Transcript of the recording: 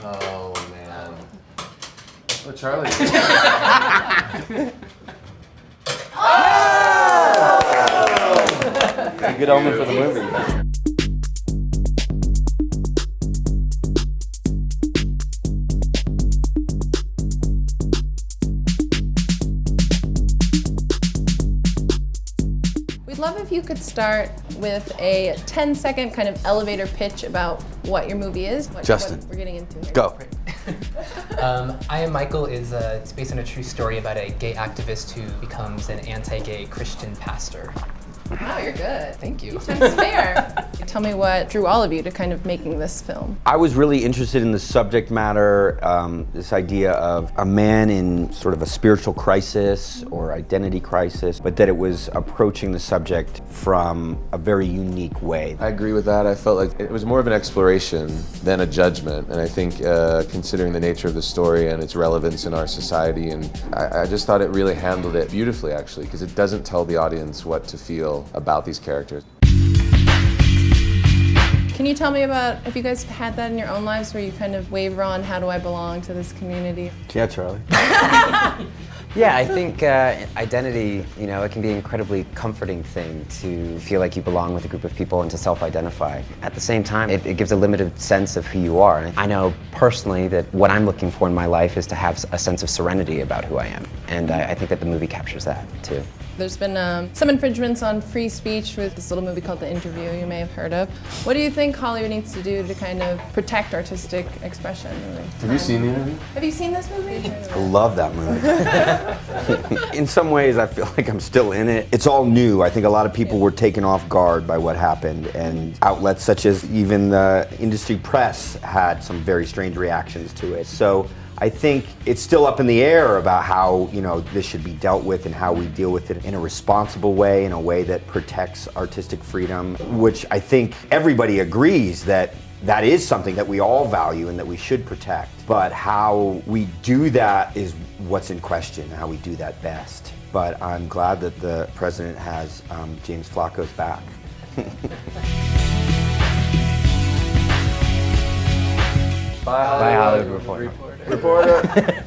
Oh, man. Oh, Charlie. A good omen for the movie. We'd love if you could start with a 10-second kind of elevator pitch about what your movie is. Justin. What we're getting into here. Go. I Am Michael it's based on a true story about a gay activist who becomes an anti-gay Christian pastor. Wow, you're good. Thank you. That's fair. Tell me what drew all of you to kind of making this film. I was really interested in the subject matter, this idea of a man in sort of a spiritual crisis or identity crisis, but that it was approaching the subject from a very unique way. I agree with that. I felt like it was more of an exploration than a judgment. And I think considering the nature of the story and its relevance in our society, and I just thought it really handled it beautifully, actually, because it doesn't tell the audience what to feel about these characters. Can you tell me about if you guys had that in your own lives where you kind of waver on how do I belong to this community? Yeah, Charlie. Yeah, I think identity, it can be an incredibly comforting thing to feel like you belong with a group of people and to self-identify. At the same time, it gives a limited sense of who you are. And I know personally that what I'm looking for in my life is to have a sense of serenity about who I am. And I think that the movie captures that, too. There's been some infringements on free speech with this little movie called The Interview you may have heard of. What do you think Hollywood needs to do to kind of protect artistic expression? Have you seen The Interview? Have you seen this movie? I love that movie. In some ways, I feel like I'm still in it. It's all new. I think a lot of people were taken off guard by what happened, and outlets such as even the industry press had some very strange reactions to it. So I think it's still up in the air about how, this should be dealt with and how we deal with it in a responsible way, in a way that protects artistic freedom, which I think everybody agrees that that is something that we all value and that we should protect. But how we do that is what's in question, how we do that best. But I'm glad that the president has James Flacco's back. Bye, Hollywood Reporter. Reporter.